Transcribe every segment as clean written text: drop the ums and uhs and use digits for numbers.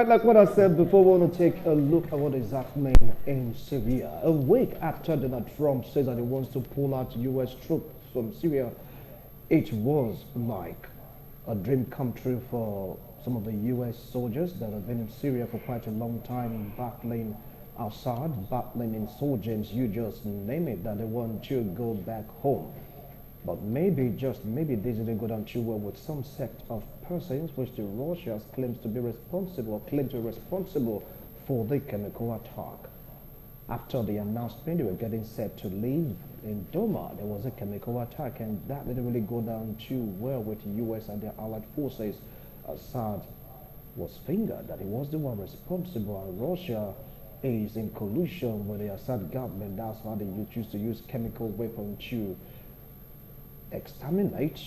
right, like what I said before, we want to take a look at what is happening in Syria. A week after Donald Trump says that he wants to pull out U.S. troops from Syria, it was like a dream come true for some of the U.S. soldiers that have been in Syria for quite a long time, battling Assad, battling insurgents, you just name it, that they want to go back home. But maybe, just maybe, this didn't go down too well with some sect of persons which the Russia claims to be responsible, for the chemical attack. After the announcement they were getting set to leave in Doma, there was a chemical attack, and that didn't really go down too well with the U.S. and their allied forces. Assad was fingered that he was the one responsible, and Russia is in collusion with the Assad government. That's why they choose to use chemical weapons to exterminate,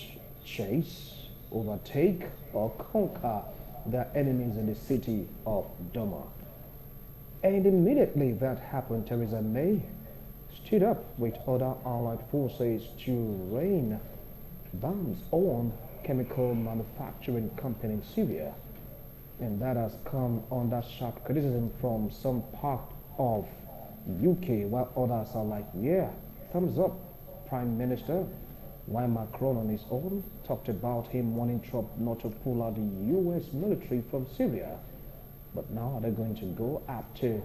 chase, overtake, or conquer their enemies in the city of Doma. And immediately that happened, Theresa May stood up with other allied forces to rain bombs on chemical manufacturing company in Syria. And that has come under sharp criticism from some part of UK, while others are like, yeah, thumbs up, Prime Minister. While Macron on his own talked about him wanting Trump not to pull out the U.S. military from Syria. But now they're going to go after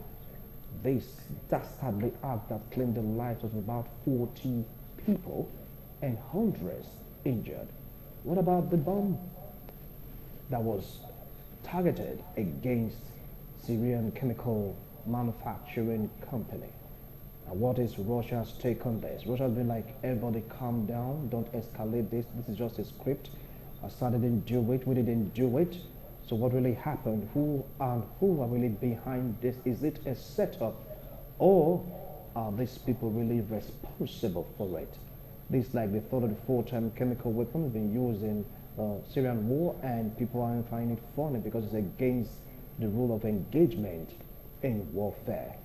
this dastardly act that claimed the lives of about 40 people and hundreds injured. What about the bomb that was targeted against Syrian chemical manufacturing company? And what is Russia's take on this? Russia's been like, everybody calm down, don't escalate this. This is just a script. Assad didn't do it, we didn't do it. So what really happened? Who are really behind this? Is it a setup, or are these people really responsible for it? This is like the third or the fourth time chemical weapon has been used in Syrian war, and people aren't finding it funny because it's against the rule of engagement in warfare.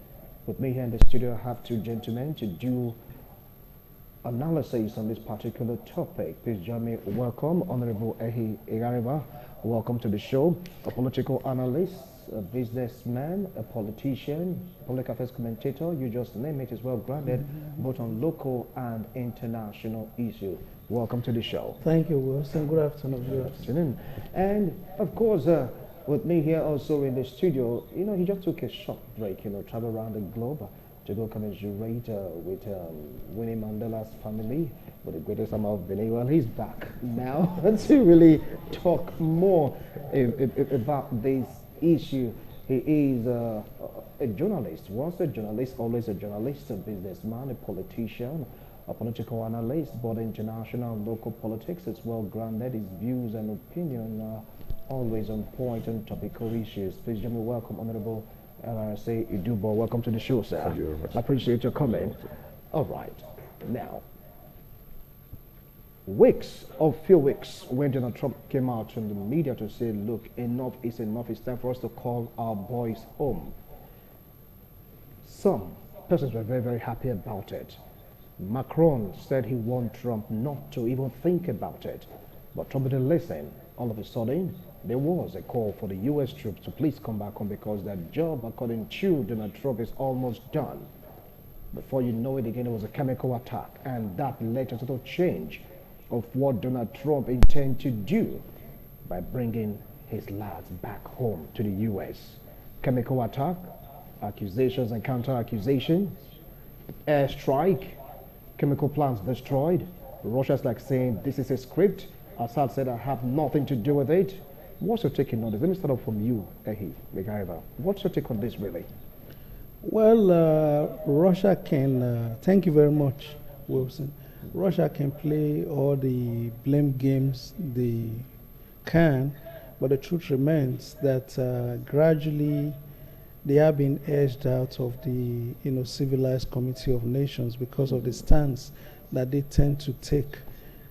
With me here in the studio, I have two gentlemen to do analysis on this particular topic. Please join me. Welcome, Honorable Ehi Igariba. Welcome to the show. A political analyst, a businessman, a politician, public affairs commentator, you just name it, is well grounded both on local and international issues. Welcome to the show. Thank you, Wilson. Good afternoon. Good afternoon. And of course, with me here also in the studio, he just took a short break, travel around the globe to go commiserate with Winnie Mandela's family, with the greatest amount of Benin. Well, he's back now to really talk more about this issue. He is a journalist, once a journalist, always a journalist, a businessman, a politician, a political analyst, but international and local politics. It's well grounded. His views and opinion are always on point on topical issues. Please join me. Welcome, Honorable LRSA Idubo. Welcome to the show, sir. Thank you very much. I appreciate your comment. All right. Now, few weeks when Donald Trump came out in the media to say, look, enough is enough. It's time for us to call our boys home. Some persons were very, very happy about it. Macron said he wanted Trump not to even think about it. But Trump didn't listen. All of a sudden, there was a call for the U.S. troops to please come back home because that job, according to Donald Trump, is almost done. Before you know it, again, it was a chemical attack, and that led to a total change of what Donald Trump intends to do by bringing his lads back home to the U.S. Chemical attack, accusations and counter-accusations, airstrike, chemical plants destroyed. Russia's like saying this is a script. Assad said I have nothing to do with it. What's your take on this? Let me start off from you, Ehi Megaiva. What's your take on this, really? Well, Russia can, thank you very much, Wilson. Russia can play all the blame games they can, but the truth remains that gradually they have been edged out of the civilized community of nations because of the stance that they tend to take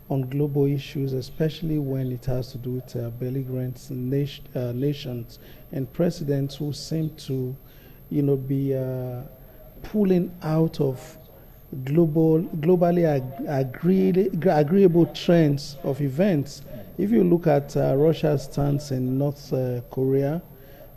on global issues, especially when it has to do with belligerent nations and presidents who seem to, be pulling out of globally agreeable trends of events. If you look at Russia's stance in North Korea,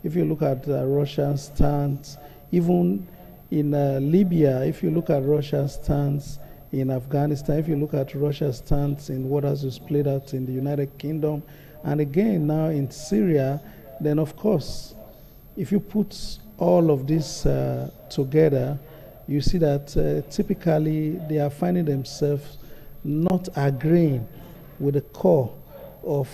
if you look at Russia's stance, even in Libya, if you look at Russia's stance in Afghanistan, if you look at Russia's stance in what has just played out in the United Kingdom, and again now in Syria, then of course, if you put all of this together, you see that typically they are finding themselves not agreeing with the core of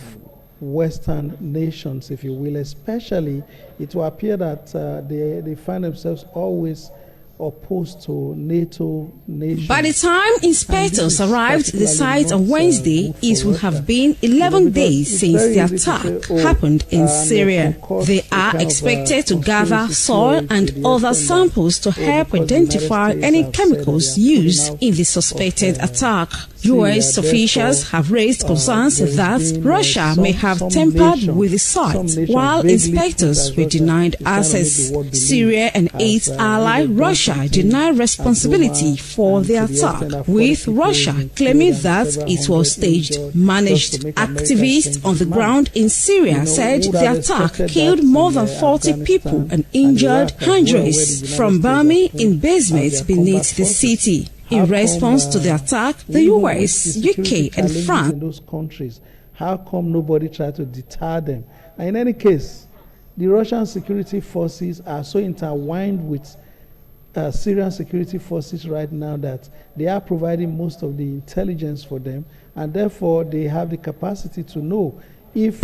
Western nations, if you will. Especially, it will appear that they find themselves always opposed to NATO nations. By the time inspectors arrived at the site on Wednesday, it will have been 11 days since the attack happened in Syria. They are expected to gather soil and other samples to help identify any chemicals used in the suspected attack. U.S. officials have raised concerns that Russia may have tampered with the site, while inspectors were denied access. Syria and its ally Russia deny responsibility for the attack, with Russia claiming that it was staged. Managed activists on the ground in Syria said the attack killed more than 40 people and injured hundreds from bombing in basements beneath the city. In response to the attack, the US, UK and France in those countries, how come nobody tried to deter them? And in any case, the Russian security forces are so intertwined with Syrian security forces right now that they are providing most of the intelligence for them, and therefore they have the capacity to know if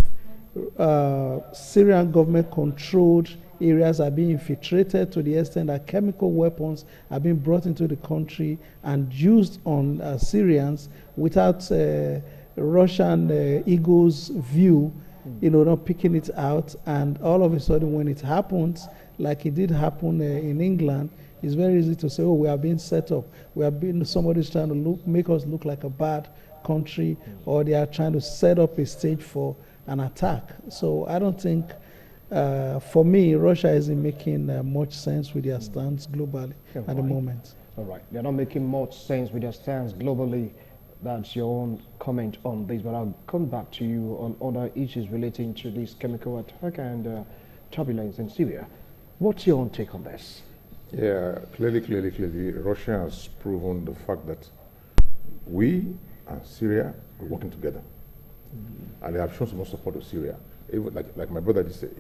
Syrian government-controlled areas are being infiltrated to the extent that chemical weapons are being brought into the country and used on Syrians without Russian ego's view, not picking it out. And all of a sudden, when it happens, like it did happen in England, it's very easy to say, oh, we are being set up. Somebody's trying to make us look like a bad country, or they are trying to set up a stage for an attack. So I don't think, for me, Russia isn't making much sense with their stance globally at the moment. All right. They're not making much sense with their stance globally. That's your own comment on this, but I'll come back to you on other issues relating to this chemical attack and turbulence in Syria. What's your own take on this? Yeah, clearly, Russia has proven the fact that we and Syria are working together. And they have shown so much support to Syria. Even like my brother just said,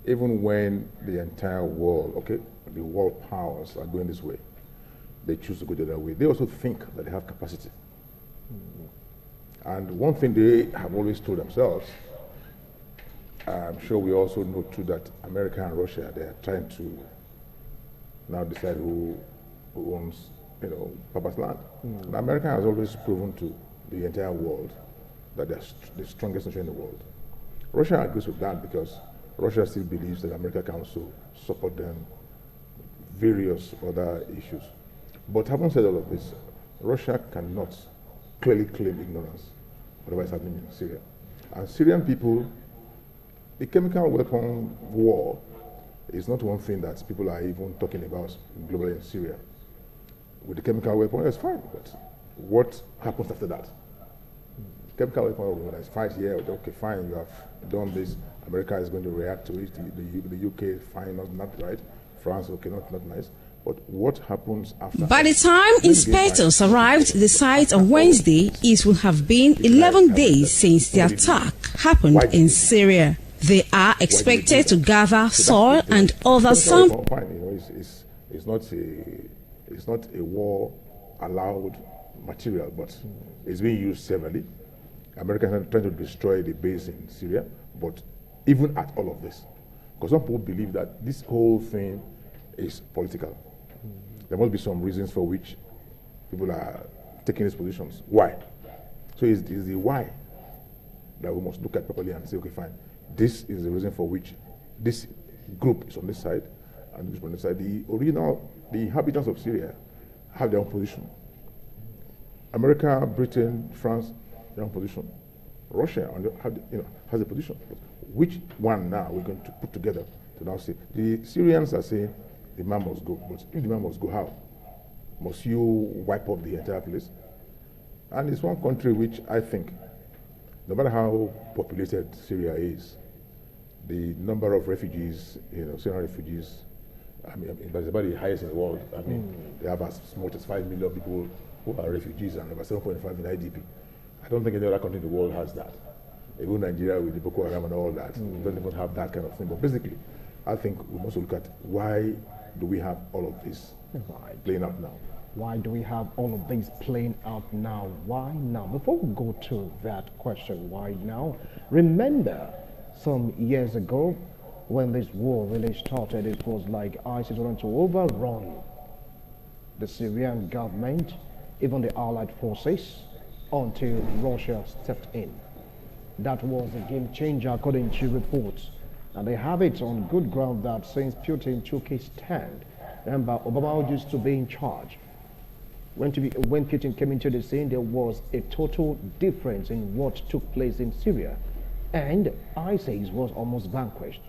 even when the entire world, the world powers are going this way, they choose to go the other way. They also think that they have capacity. And one thing they have always told themselves, I'm sure we also know too, that America and Russia, they are trying to now decide who owns, Papa's land. And America has always proven to the entire world that they're the strongest nation in the world. Russia agrees with that because Russia still believes that America can also support them various other issues. But having said all of this, Russia cannot clearly claim ignorance whatever is happening in Syria. And Syrian people, the chemical weapon war is not one thing that people are even talking about globally in Syria. With the chemical weapon, that's fine, but what happens after that? Chemical weapon, when I fight here, okay, fine, you have done this. America is going to react to it. The UK, fine, not right. France, okay, not nice. But what happens after? By the time inspectors arrived at the site on Wednesday, it will have been 11 days since the attack happened in Syria. They are expected to gather soil and other samples. It's not a war allowed material, but it's being used severally. Americans are trying to destroy the base in Syria, but even at all of this, because some people believe that this whole thing is political. There must be some reasons for which people are taking these positions. Why? So it's the why that we must look at properly and say, okay, fine, this is the reason for which this group is on this side and this on this side. The inhabitants of Syria have their own position. America, Britain, France, their own position. Russia has a position. Which one now we're going to put together to now say? The Syrians are saying the man must go. But if the man must go, how? Must you wipe up the entire place? And it's one country which I think, no matter how populated Syria is, the number of refugees, Syrian refugees, that's about the highest in the world. They have as much as 5 million people who are refugees and over 7.5 in IDP. I don't think any other country in the world has that. Even Nigeria with the Boko Haram and all that, don't even have that kind of thing. But basically, I think we must look at why do we have all of this playing out now. Why do we have all of these playing out now? Why now? Before we go to that question, why now? Remember, some years ago, when this war really started, it was like ISIS wanted to overrun the Syrian government, even the Allied forces, until Russia stepped in. That was a game changer according to reports. And they have it on good ground that since Putin took his stand, remember, Obama used to be in charge. When Putin came into the scene, there was a total difference in what took place in Syria. And ISIS was almost vanquished.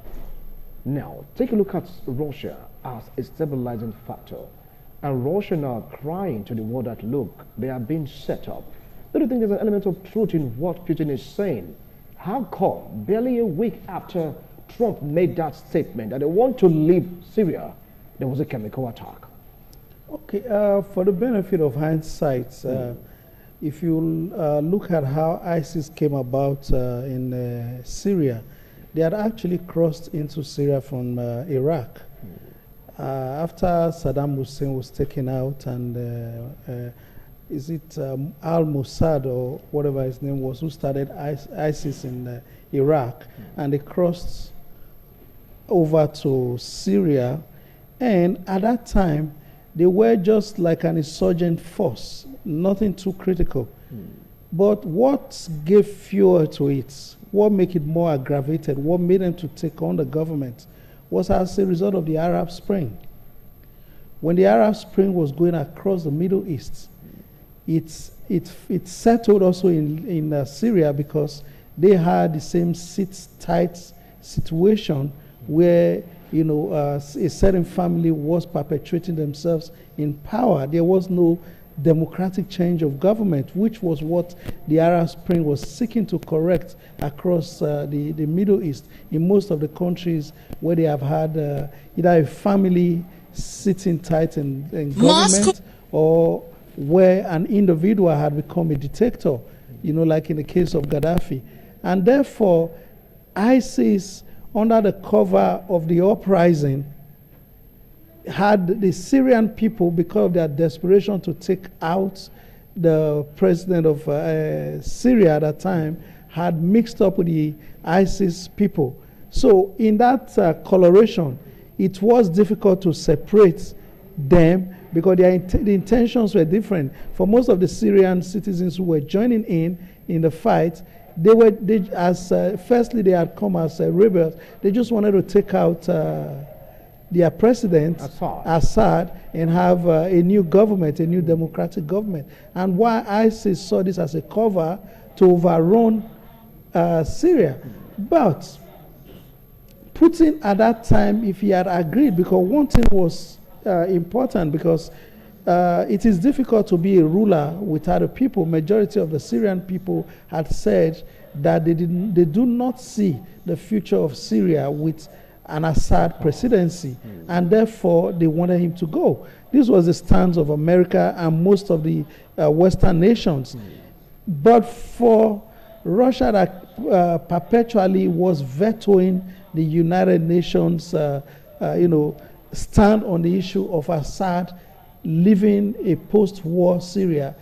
Now, take a look at Russia as a stabilizing factor. And Russia now crying to the world that, look, they are being set up. Do you think there's an element of truth in what Putin is saying? How come, barely a week after Trump made that statement that they want to leave Syria, there was a chemical attack? Okay, for the benefit of hindsight, if you look at how ISIS came about in Syria, they had actually crossed into Syria from Iraq. After Saddam Hussein was taken out, and is it al-Mossad or whatever his name was, who started ISIS in Iraq, and they crossed over to Syria, and at that time, they were just like an insurgent force, nothing too critical. But what gave fuel to it, what made it more aggravated, what made them to take on the government, was as a result of the Arab Spring. When the Arab Spring was going across the Middle East, it settled also in Syria, because they had the same tight situation where a certain family was perpetuating themselves in power. There was no democratic change of government, which was what the Arab Spring was seeking to correct across the Middle East, in most of the countries where they have had either a family sitting tight in government, or where an individual had become a dictator, like in the case of Gaddafi. And therefore, ISIS, under the cover of the uprising, had the Syrian people, because of their desperation to take out the president of Syria at that time, had mixed up with the ISIS people. So in that coloration, it was difficult to separate them, because the intentions were different. For most of the Syrian citizens who were joining in the fight, firstly they had come as rebels. They just wanted to take out their president, Assad, and have a new government, a new democratic government. And why ISIS saw this as a cover to overrun Syria. But Putin at that time, if he had agreed, because one thing was important, because it is difficult to be a ruler without a people. Majority of the Syrian people had said that they do not see the future of Syria with an Assad presidency, and therefore they wanted him to go. This was the stance of America and most of the Western nations. But for Russia, that perpetually was vetoing the United Nations, stand on the issue of Assad living a post-war Syria,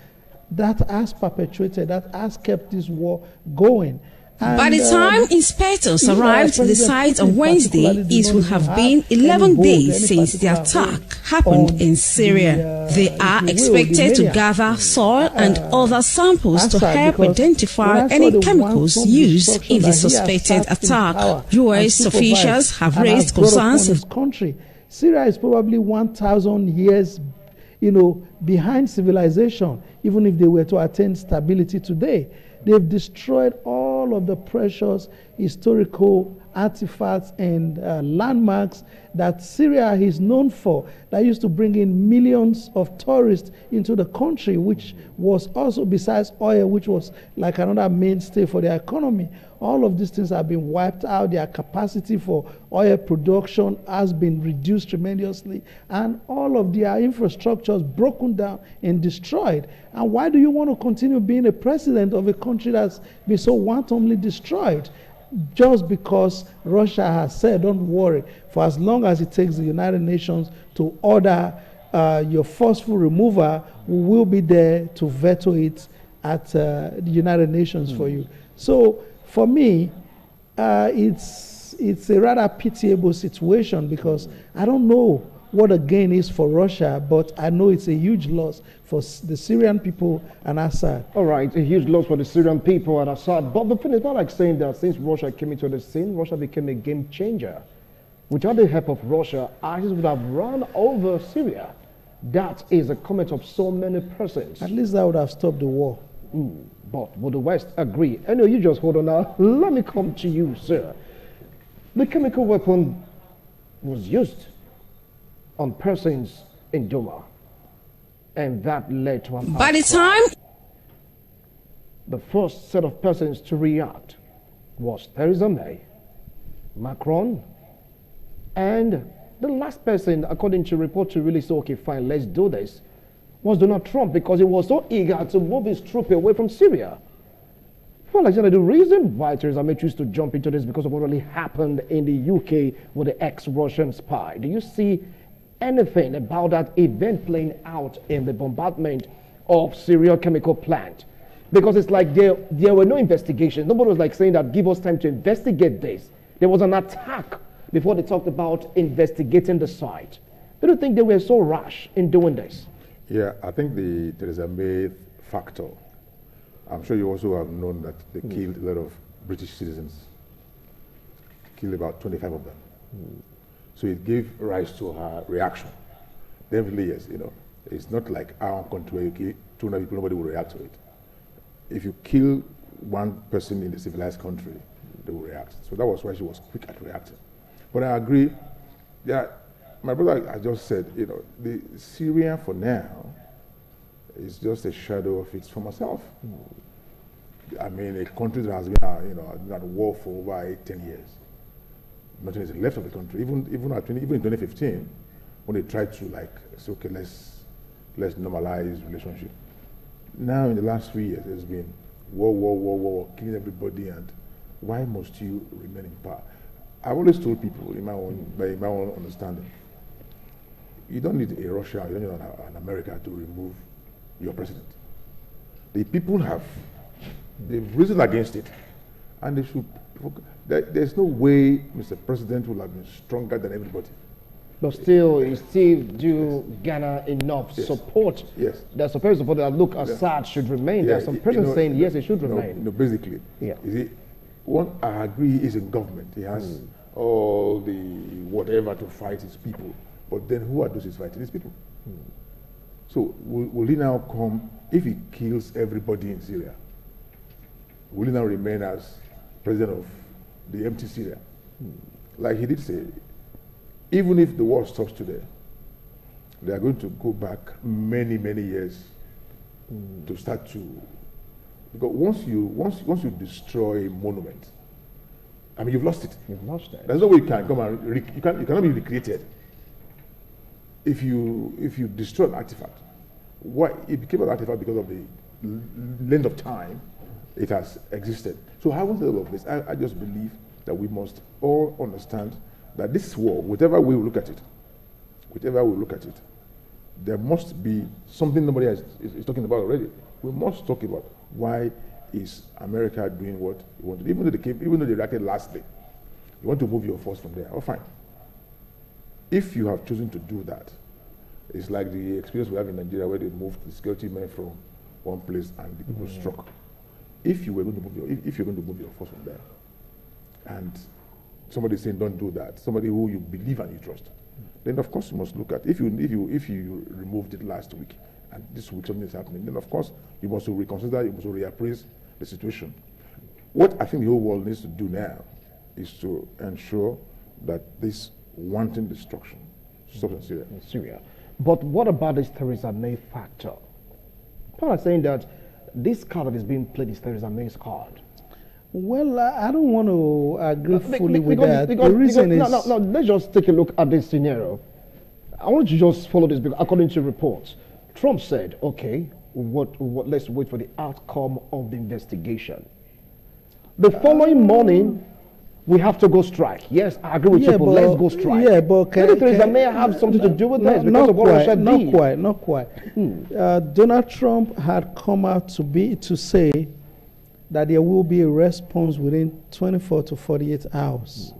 that has perpetuated, that has kept this war going. And by the time inspectors arrived at the site on Wednesday, it will have been 11 days since the attack happened in Syria. They are expected to gather soil and other samples to help identify any chemicals used in the suspected attack. U.S. officials have raised concerns of country. Syria is probably 1,000 years, behind civilization, even if they were to attain stability today. They've destroyed all of the precious historical artifacts and landmarks that Syria is known for, that used to bring in millions of tourists into the country, which was also, besides oil, which was like another mainstay for their economy. All of these things have been wiped out. Their capacity for oil production has been reduced tremendously, and all of their infrastructures broken down and destroyed. And why do you want to continue being a president of a country that's been so wantonly destroyed? Just because Russia has said, don't worry, for as long as it takes the United Nations to order your forceful removal, we will be there to veto it at the United Nations for you. So for me, it's a rather pitiable situation, because I don't know what the gain is for Russia, but I know it's a huge loss for the Syrian people and Assad. All right, a huge loss for the Syrian people and Assad. But the thing is not like saying that since Russia came into the scene, Russia became a game changer. Without the help of Russia, ISIS would have run over Syria. That is a comment of so many persons. At least that would have stopped the war. But would the West agree? Anyway, you just hold on now. Let me come to you, sir. The chemical weapon was used on persons in Duma, and that led to an By the time the first set of persons to react was Theresa May, Macron, and the last person, according to report, to really say, okay, fine, let's do this, was Donald Trump, because he was so eager to move his troops away from Syria. Well, actually, the reason why Theresa May chose to jump into this because of what really happened in the UK with the ex-Russian spy. Do you see anything about that event playing out in the bombardment of Syria chemical plant? Because it's like there were no investigations. Nobody was like saying that give us time to investigate this. There was an attack before they talked about investigating the site. Do you think they were so rash in doing this? Yeah, I think the Theresa May factor, I'm sure you also have known that they killed a lot of British citizens, killed about 25 of them. So it gave rise to her reaction. Definitely, yes, you know, it's not like our country where you kill 200 people, nobody will react to it. If you kill one person in a civilized country, they will react. So that was why she was quick at reacting. But I agree, yeah, my brother has just said, you know, the Syria for now is just a shadow of its former self. I mean, a country that has been, you know, at war for over 10 years. Nothing is left of the country. Even in 2015, when they tried to like say, okay, let's normalize relationship. Now in the last 3 years, there's been war, killing everybody, and why must you remain in power? I've always told people in my own understanding, you don't need a Russia, you don't need an America to remove your president. The people they've risen against it, and they should. There's no way Mr. President will have been stronger than everybody. But still, you still do garner enough support. Yes. There's supposed support that look, Assad should remain. There's some persons saying yes, it should remain. No, basically. Yeah. You see, one I agree is in government. He has all the whatever to fight his people. But then who are those he's fighting? These people. So will he now come, if he kills everybody in Syria, will he now remain as president of the empty Syria? Like he did say, even if the war stops today, they are going to go back many, many years to start to, because once you destroy a monument, I mean, you've lost it. You've lost it. There's no way you can come and you cannot be recreated. If you destroy an artifact, why it became an artifact because of the length of time it has existed. So how was all of this? I just believe that we must all understand that this war, whatever we look at it, there must be something nobody is talking about already. We must talk about why is America doing what you wanted. Even though they reacted last day, you want to move your force from there. Oh, fine. If you have chosen to do that, it's like the experience we have in Nigeria where they moved the security men from one place and the people struck. If you're going to move your force from there, and somebody is saying don't do that, somebody who you believe and you trust, then of course you must look at if you removed it last week and this week something is happening, then of course you must reconsider, you must reappraise the situation. What I think the whole world needs to do now is to ensure that this wanton destruction stops in Syria. In Syria. But what about this Theresa May factor? People are saying that this card that is being played is Theresa May's card. Well, I don't want to agree fully with that. The reason is... No, let's just take a look at this scenario. I want you to just follow this because according to reports, Trump said, okay, let's wait for the outcome of the investigation. The following morning, we have to go strike. Yes, I agree with you, but let's go strike. Yeah, but Theresa May have something to do with this because of what Russia did. Not quite. Donald Trump had come out to say that there will be a response within 24 to 48 hours,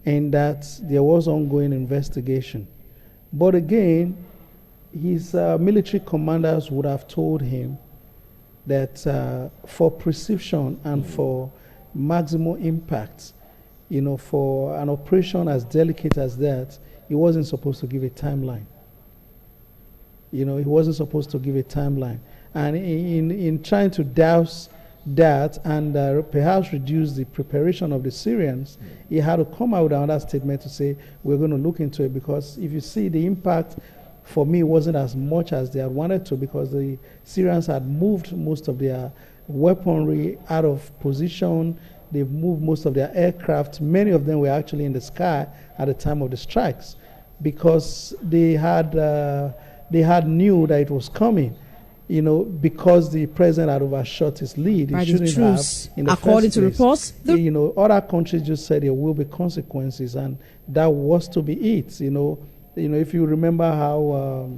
and that there was ongoing investigation. But again, his military commanders would have told him that for precision and for maximum impact, for an operation as delicate as that, he wasn't supposed to give a timeline. He wasn't supposed to give a timeline. And in trying to douse that and perhaps reduce the preparation of the Syrians, he had to come out with another statement to say, we're going to look into it, because if you see the impact, for me, wasn't as much as they had wanted to, because the Syrians had moved most of their weaponry out of position. They've moved most of their aircraft. Many of them were actually in the sky at the time of the strikes, because they had knew that it was coming. Because the president had overshot his lead, by the truce, according to reports. Other countries just said there will be consequences, and that was to be it. If you remember how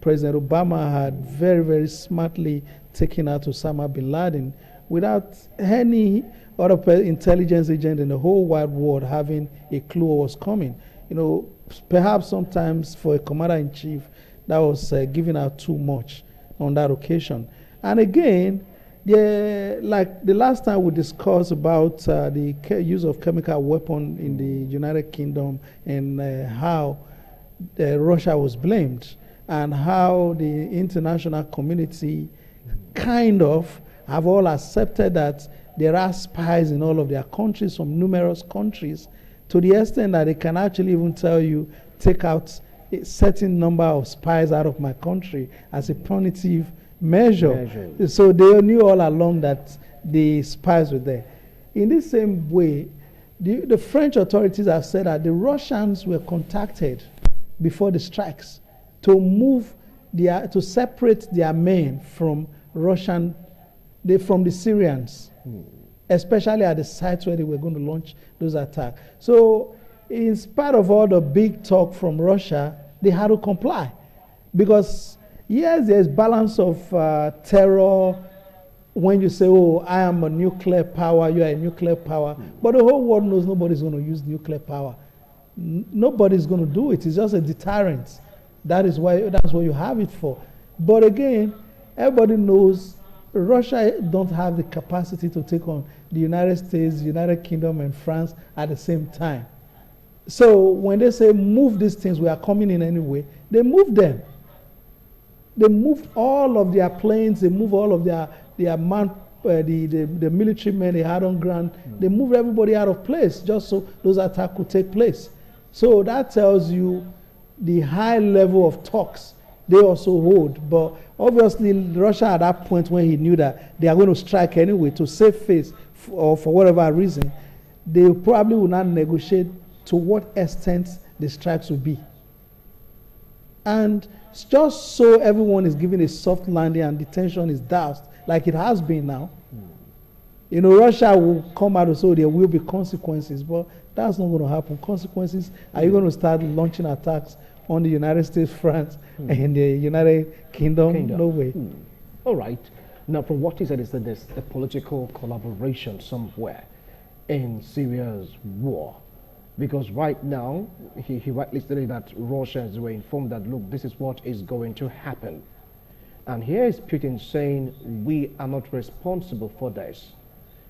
President Obama had very, very smartly taken out Osama bin Laden without any other intelligence agent in the whole wide world having a clue what was coming. Perhaps sometimes for a commander-in-chief, that was giving out too much on that occasion. And again, like the last time we discussed about the use of chemical weapon in the United Kingdom and how Russia was blamed, and how the international community kind of have all accepted that there are spies in all of their countries, from numerous countries, to the extent that they can actually even tell you, take out a certain number of spies out of my country as a punitive measure. So they knew all along that the spies were there. In the same way, the French authorities have said that the Russians were contacted before the strikes to separate their men from from the Syrians, especially at the sites where they were going to launch those attacks. So in spite of all the big talk from Russia, they had to comply, because yes, there's balance of terror when you say, oh, I am a nuclear power, you are a nuclear power, but the whole world knows nobody's going to use nuclear power. Nobody's going to do it. It's just a deterrent. That's what you have it for. But again, everybody knows Russia don't have the capacity to take on the United States, the United Kingdom, and France at the same time. So when they say move these things, we are coming in anyway, they move them. They moved all of their planes, they moved all of their the military men they had on ground. They moved everybody out of place just so those attacks could take place. So that tells you the high level of talks they also hold. But obviously Russia at that point, when he knew that they are going to strike anyway to save face or for whatever reason, they probably will not negotiate to what extent the strikes will be. And just so everyone is given a soft landing and the tension is doused, like it has been now, Russia will come out and say there will be consequences, but that's not going to happen. Consequences, are you going to start launching attacks on the United States, France, and the United Kingdom? No way. All right. Now, from what he said, is that there's a political collaboration somewhere in Syria's war. Because right now, he rightly stated that Russians were informed that, look, this is what is going to happen. And here is Putin saying, we are not responsible for this.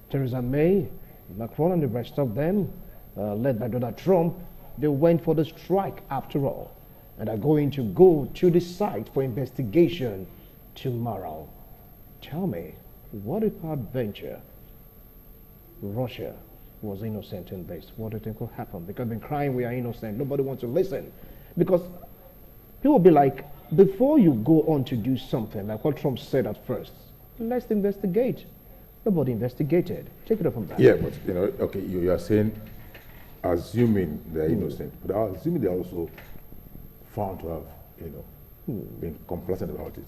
Theresa May, Macron, and the rest of them, led by Donald Trump, they went for the strike after all, and are going to go to the site for investigation tomorrow. Tell me, what a adventure. Russia was innocent in this, what do you think will happen? Because they've been crying we are innocent. Nobody wants to listen. Because people will be like, before you go on to do something, like what Trump said at first, let's investigate. Nobody investigated. Take it up from that. Yeah, but, okay, you are saying, assuming they're innocent, but assuming they're also found to have, been complacent about it.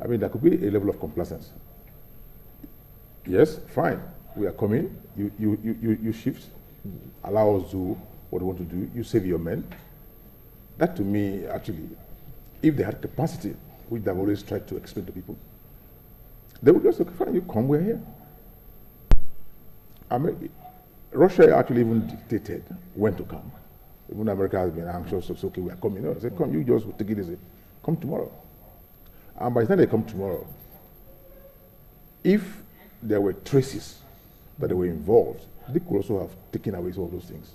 I mean, there could be a level of complacence. Yes, fine. We are coming. You shift. Allow us to do what we want to do. You save your men. That, to me, actually, if they had capacity, which they've always tried to explain to people, they would just say, fine, you come, we're here. I mean, Russia actually even dictated when to come. Even America has been anxious, so it's okay, we are coming. No, they said, come, you just take it easy. Come tomorrow. And by the time they come tomorrow, if there were traces that they were involved, they could also have taken away some of those things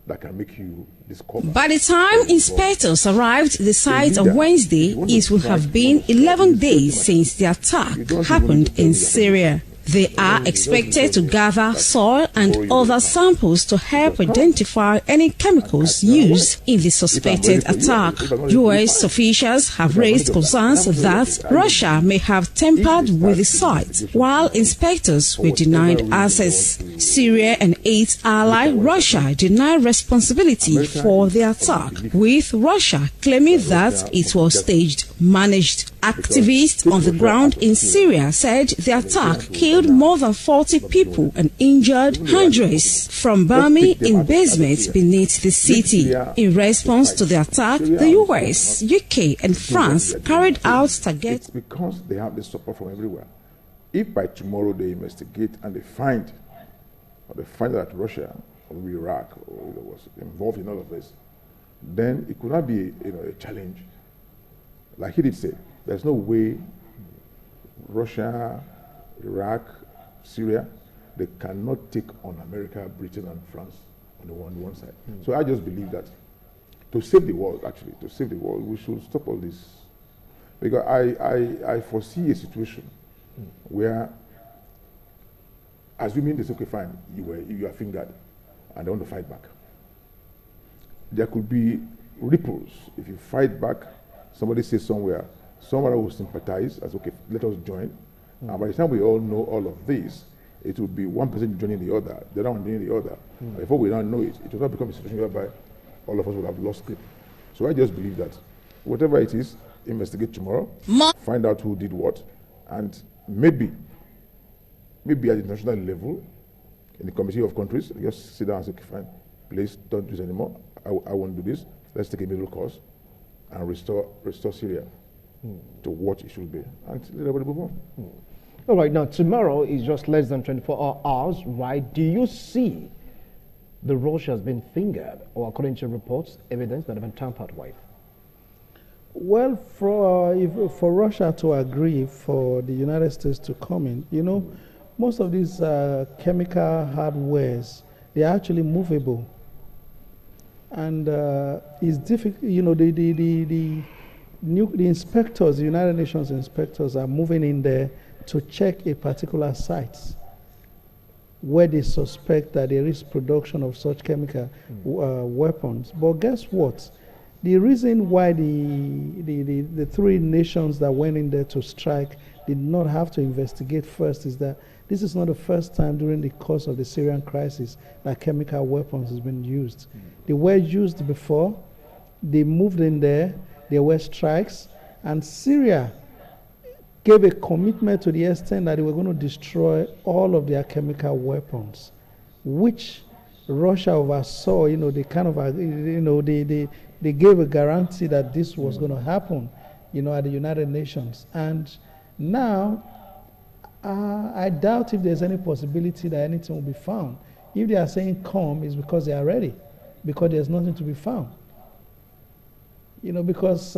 that can make you discover. By the time inspectors arrived the site on Wednesday, it will have been 11 days since the attack happened in Syria. They are expected to gather soil and other samples to help identify any chemicals used in the suspected attack. U.S. officials have raised concerns that Russia may have tampered with the site, while inspectors were denied access. Syria and its ally Russia deny responsibility for the attack, with Russia claiming that it was staged, managed. Activists on the ground in Syria said the attack killed more than 40 people and injured hundreds from bombing in basements beneath the city. In response to the attack, the US, UK and France carried out targets. It's because they have the support from everywhere. If by tomorrow they investigate and they find that Russia or Iraq was involved in all of this, then it could not be a challenge. Like he did say, there's no way Russia, Iraq, Syria, they cannot take on America, Britain, and France on the one side. So I just believe that to save the world, we should stop all this. Because I foresee a situation where, assuming this, okay, fine, you are fingered and they want to fight back. There could be ripples. If you fight back, somebody says somewhere, someone will sympathize as, okay, let us join. And by the time we all know all of this, it will be one person joining the other, the other one joining the other. Before we don't know it, it will not become a situation whereby all of us will have lost sleep. So I just believe that whatever it is, investigate tomorrow, find out who did what, and maybe at the international level, in the Committee of Countries, just sit down and say, okay, fine, please don't do this anymore. I won't do this. Let's take a middle course and restore Syria to what it should be, and let everybody move on. All right, now tomorrow is just less than 24 hours, right? Do you see the Russia has been fingered, or according to reports, evidence that have been tampered with? Well, for Russia to agree for the United States to come in, most of these chemical hardwares, they're actually movable. And it's difficult, the inspectors, the United Nations inspectors are moving in there to check a particular site where they suspect that there is production of such chemical weapons. But guess what? The reason why the three nations that went in there to strike did not have to investigate first is that this is not the first time during the course of the Syrian crisis that chemical weapons has been used. They were used before, they moved in there, there were strikes, and Syria gave a commitment to the extent that they were going to destroy all of their chemical weapons, which Russia oversaw. They kind of, they gave a guarantee that this was going to happen, at the United Nations. And now, I doubt if there's any possibility that anything will be found. If they are saying come, it's because they are ready, because there's nothing to be found. Because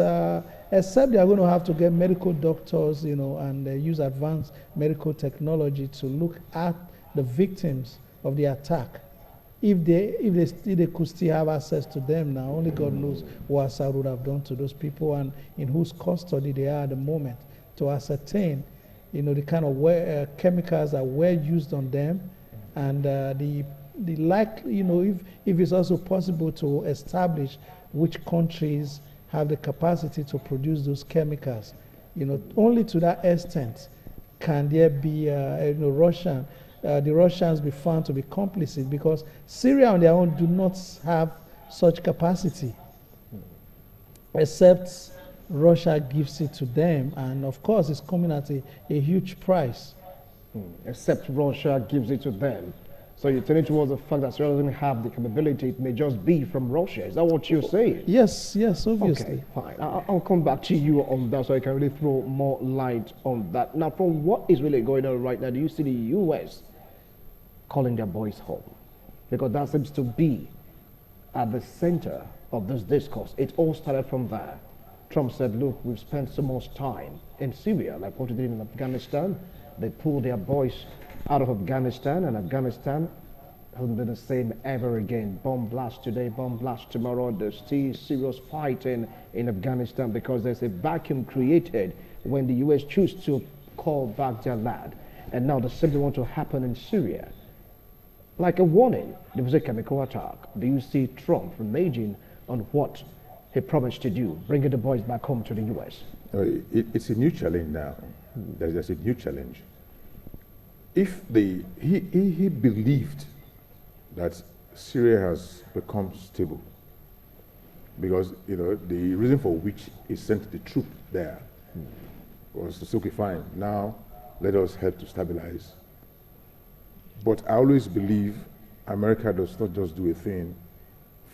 except they are going to have to get medical doctors, and use advanced medical technology to look at the victims of the attack. If they could still have access to them now, only God knows what Assad would have done to those people and in whose custody they are at the moment, to ascertain, the kind of chemicals that were used on them and if it's also possible to establish which countries have the capacity to produce those chemicals, only to that extent can there be the Russians be found to be complicit, because Syria on their own do not have such capacity, except Russia gives it to them, and of course it's coming at a huge price. Except Russia gives it to them. So you're turning towards the fact that Syria doesn't have the capability, it may just be from Russia. Is that what you're saying? Yes, obviously. Okay, fine. I'll come back to you on that so I can really throw more light on that. Now, from what is really going on right now, do you see the U.S. calling their boys home? Because that seems to be at the center of this discourse. It all started from there. Trump said, look, we've spent so much time in Syria, like what we did in Afghanistan. They pulled their boys out of Afghanistan, and Afghanistan hasn't been the same ever again. Bomb blast today, bomb blast tomorrow. There's still serious fighting in Afghanistan because there's a vacuum created when the U.S. choose to call back their lad. And now the same thing want to happen in Syria. Like a warning, there was a chemical attack. Do you see Trump reneging on what he promised to do, bringing the boys back home to the U.S.? It's a new challenge now. There's a new challenge. If he believed that Syria has become stable, because the reason for which he sent the troop there was to say, okay, fine, now let us help to stabilize. But I always believe America does not just do a thing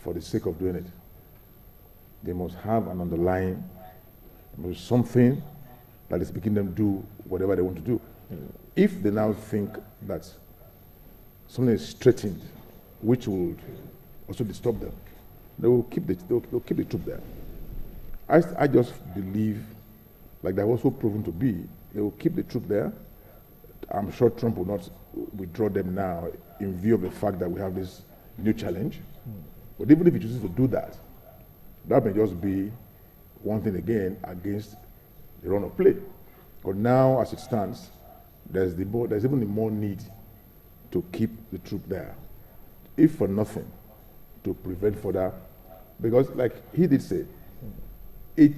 for the sake of doing it. They must have an underlying, something that is making them do whatever they want to do. If they now think that something is threatened, which would also disturb them, they will keep the troop there. I just believe, like they've also proven to be, they will keep the troop there. I'm sure Trump will not withdraw them now in view of the fact that we have this new challenge. But even if he chooses to do that, that may just be one thing again against the run of play. But now, as it stands, there's even more need to keep the troop there, if for nothing, to prevent further. Because, like he did say, maybe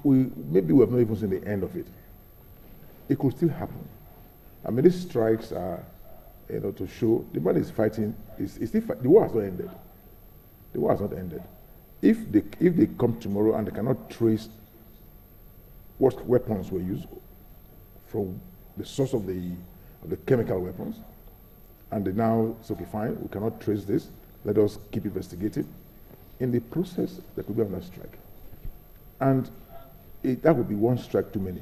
we have not even seen the end of it. It could still happen. I mean, these strikes are, to show the man is fighting. The war has not ended. The war has not ended. If they come tomorrow and they cannot trace what weapons were used from the source of the chemical weapons, and they now say, okay, fine, we cannot trace this, let us keep investigating. In the process, there could be another strike. And that would be one strike too many.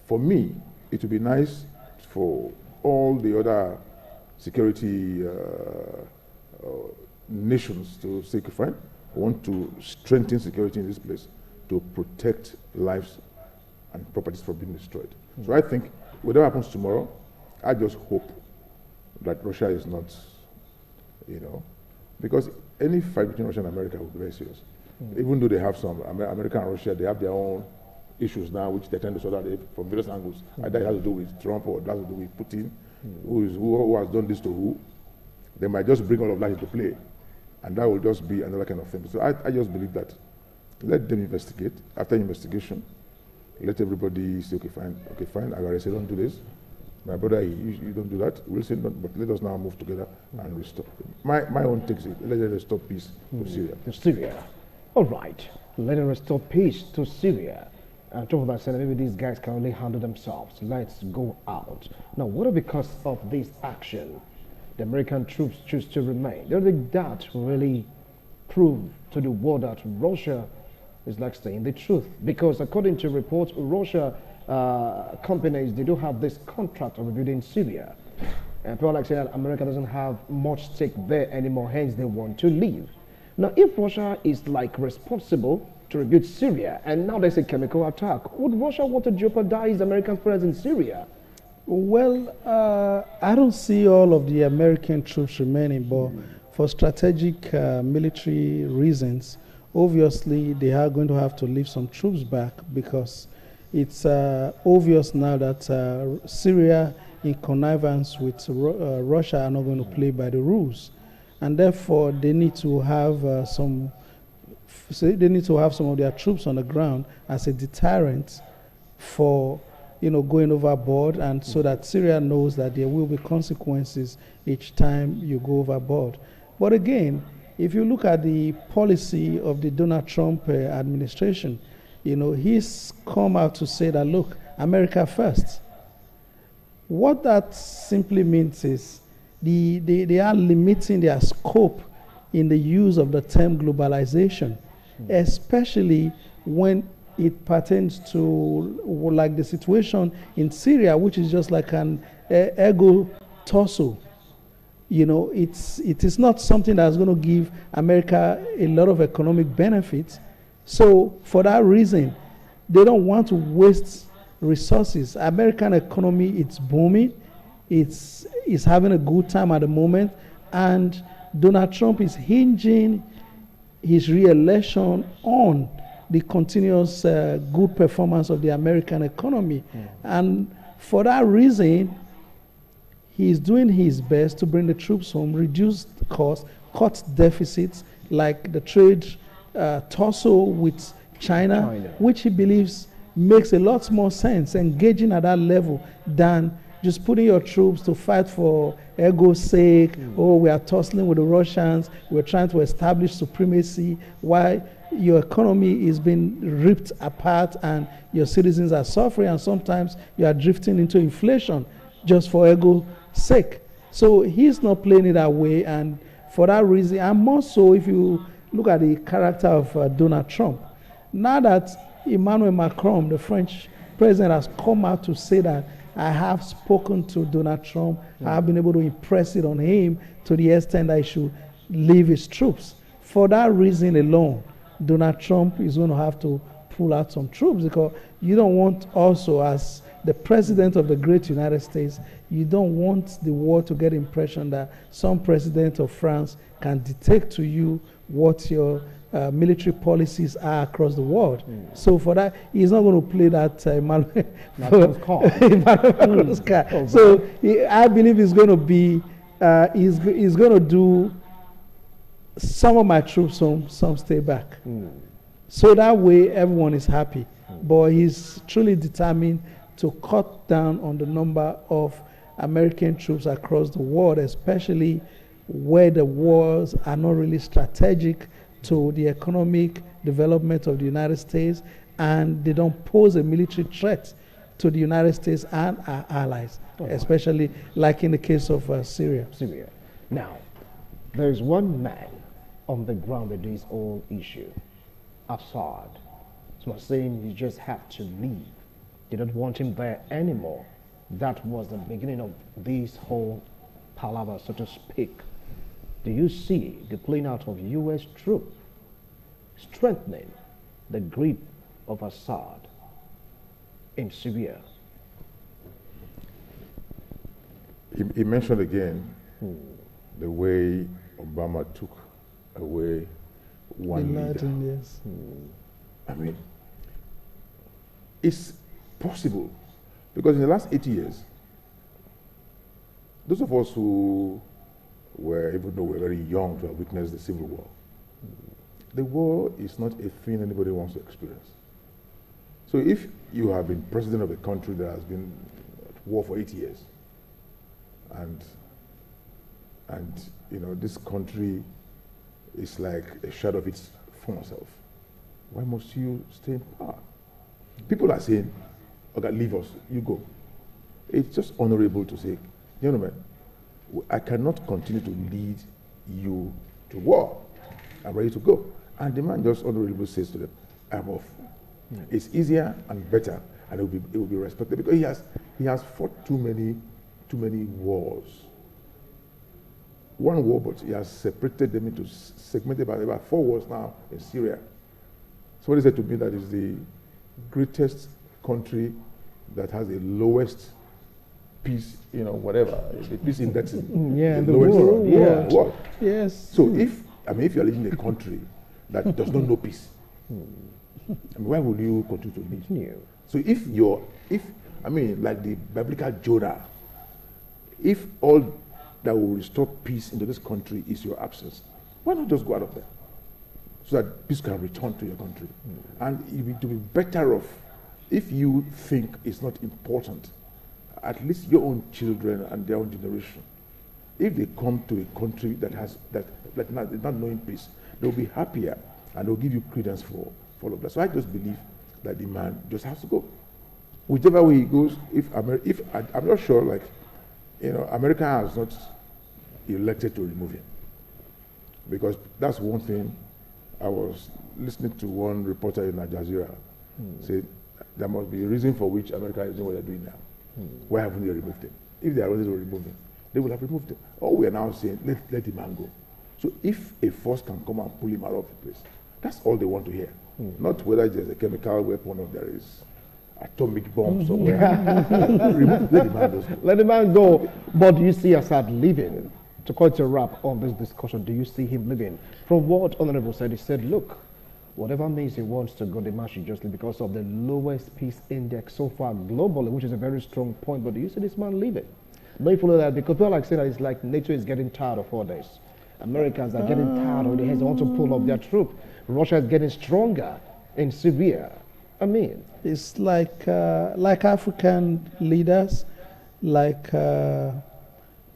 For me, it would be nice for all the other security nations to say, okay, fine, we want to strengthen security in this place to protect lives and properties from being destroyed. So I think whatever happens tomorrow, I just hope that Russia is not, because any fight between Russia and America will be very serious. Even though they have some, America and Russia, they have their own issues now, which they tend to sort out from various angles. Either it has to do with Trump or it has to do with Putin, who has done this to who. They might just bring all of that into play, and that will just be another kind of thing. So I just believe that let them investigate. After investigation, let everybody say, okay, fine, I say, don't do this. My brother, you don't do that. We'll say, but let us now move together and restore. My own takes it. Let us restore peace to Syria. To Syria. All right. Let us restore peace to Syria. And talk about saying maybe these guys can only handle themselves. Let's go out. Now, what if because of this action, the American troops choose to remain? Do you think that really prove to the world that Russia is like saying the truth? Because according to reports, Russia companies, they do have this contract of rebuilding Syria. And people like saying that America doesn't have much stake there anymore, hence they want to leave. Now, if Russia is like responsible to rebuild Syria, and now there's a chemical attack, would Russia want to jeopardize American presence in Syria? Well, I don't see all of the American troops remaining, but for strategic military reasons, obviously they are going to have to leave some troops back, because it's obvious now that Syria in connivance with Russia are not going to play by the rules, and therefore they need to have some of their troops on the ground as a deterrent for going overboard, and so that Syria knows that there will be consequences each time you go overboard. But again, if you look at the policy of the Donald Trump administration, he's come out to say that, look, America first. What that simply means is they are limiting their scope in the use of the term globalization, especially when it pertains to like the situation in Syria, which is just like an ego torso. It is not something that's going to give America a lot of economic benefits. So for that reason, they don't want to waste resources. American economy, it's booming. It's having a good time at the moment. And Donald Trump is hinging his re-election on the continuous good performance of the American economy. And for that reason, he is doing his best to bring the troops home, reduce costs, cut deficits, like the trade tussle with China, which he believes makes a lot more sense, engaging at that level, than just putting your troops to fight for ego's sake. Oh, we are tussling with the Russians, we're trying to establish supremacy, while your economy is being ripped apart and your citizens are suffering, and sometimes you are drifting into inflation just for ego's sake. So he's not playing it that way, and for that reason, and more so if you look at the character of Donald Trump. Now that Emmanuel Macron, the French president, has come out to say that I have spoken to Donald Trump, I have been able to impress it on him to the extent that he should leave his troops. For that reason alone, Donald Trump is going to have to pull out some troops, because you don't want also, as the president of the great United States, you don't want the world to get the impression that some president of France can dictate to you what your military policies are across the world. So for that, he's not going to play that Macron's card. So I believe he's going to be, he's going to do some of my troops home, some stay back. So that way everyone is happy. But he's truly determined to cut down on the number of American troops across the world, especially where the wars are not really strategic to the economic development of the United States, and they don't pose a military threat to the United States and our allies, especially like in the case of Syria. Now, there is one man on the ground with this whole issue, Assad. It's not saying you just have to leave. They don't want him there anymore. That was the beginning of this whole palaver, so to speak. Do you see the playing out of U.S. troops strengthening the grip of Assad in Syria? He mentioned again the way Obama took away one leader. Yes. I mean, it's possible, because in the last 8 years, those of us who were, even though we're very young to have witnessed the Civil War, the war is not a thing anybody wants to experience. So if you have been president of a country that has been at war for 8 years, and this country is like a shadow of its former self, why must you stay in power? People are saying, okay, leave us, you go. It's just honorable to say, gentlemen, I cannot continue to lead you to war. I'm ready to go. And the man just honorably says to them, I'm off. It's easier and better, and it will be respected, because he has fought too many wars. One war, but he has separated them into segmented by about 4 wars now in Syria. Somebody said to me that is the greatest country that has the lowest peace, whatever, the peace index is the lowest world. Yes. So if you're living in a country that does not know peace, why would you continue to live? So if like the biblical Jonah, if all that will restore peace into this country is your absence, why not just go out of there so that peace can return to your country? And it will be better off if you think it's not important, at least your own children and their own generation, if they come to a country that has not knowing peace, they'll be happier and they'll give you credence for all of that. So I just believe that the man just has to go. Whichever way he goes, I'm not sure, like, America has not elected to remove him. Because that's one thing. I was listening to one reporter in Al Jazeera say there must be a reason for which America is doing what they're doing now. Why haven't they removed him? If they are ready to remove him, they would have removed him. All we are now saying, let the man go. So if a force can come and pull him out of the place, that's all they want to hear. Not whether there's a chemical weapon or there is atomic bomb somewhere. Let the man go. But do you see Assad leaving? To cut a wrap on this discussion, do you see him leaving? From what Honorable said, he said, look, whatever means he wants to go, the man should just leave because of the lowest peace index so far globally, which is a very strong point. But do you see this man leaving? No, you follow that? Because people like saying that it's like NATO is getting tired of all this. Americans are getting tired of it. They want to pull up their troop. Russia is getting stronger in Syria. I mean, it's like African leaders, like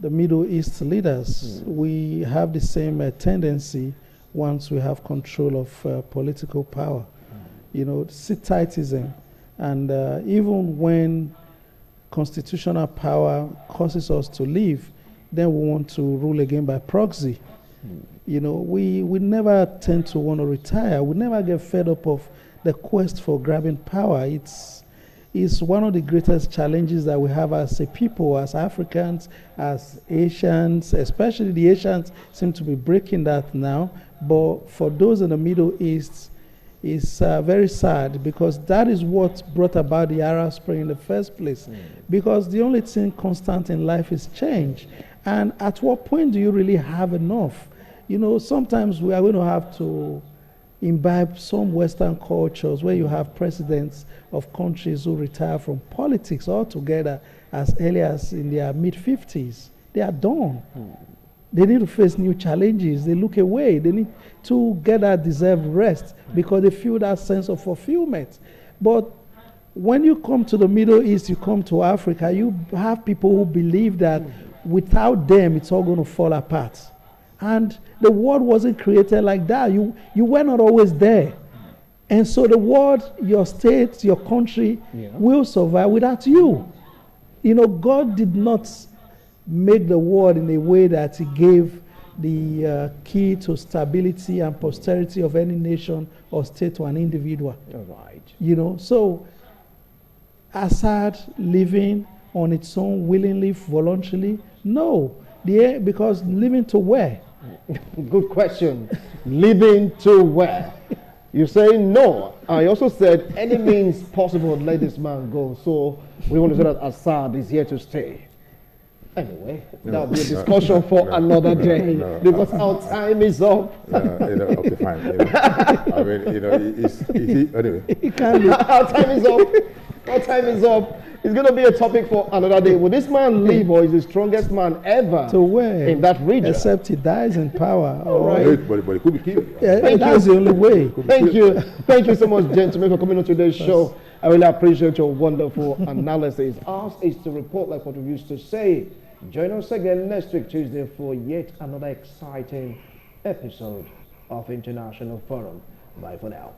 the Middle East leaders. We have the same tendency once we have control of political power. Sit-tightism. And even when constitutional power causes us to leave, then we want to rule again by proxy. We never tend to want to retire. We never get fed up of the quest for grabbing power. It's one of the greatest challenges that we have as a people, as Africans, as Asians. Especially the Asians seem to be breaking that now. But for those in the Middle East, it's very sad because that is what brought about the Arab Spring in the first place. Because the only thing constant in life is change. And at what point do you really have enough? Sometimes we are going to have to imbibe some Western cultures where you have presidents of countries who retire from politics altogether as early as in their mid-50s. They are done. They need to face new challenges. They look away. They need to get that deserved rest because they feel that sense of fulfillment. But when you come to the Middle East, you come to Africa, you have people who believe that without them, it's all going to fall apart. And the world wasn't created like that. You were not always there. And so the world, your state, your country will survive without you. God did not make the world in a way that he gave the key to stability and posterity of any nation or state to an individual. Right. So Assad living on its own willingly, voluntarily? No. Because living to where? Good question. Living to where? You say no. I also said any means possible, let this man go. So we want to say that Assad is here to stay. Anyway, that'll be a discussion for another day because our time is up. Okay, fine. I mean, anyway. Our time is up. Our time is up. It's going to be a topic for another day. Will this man leave or is the strongest man ever to where? In that region? Except he dies in power. All right. But he could be killed. Yeah, that's the only way. Thank you. Thank you so much, gentlemen, for coming on today's show. I really appreciate your wonderful analysis. Ours is to report like what we used to say. Join us again next week, Tuesday, for yet another exciting episode of International Forum. Bye for now.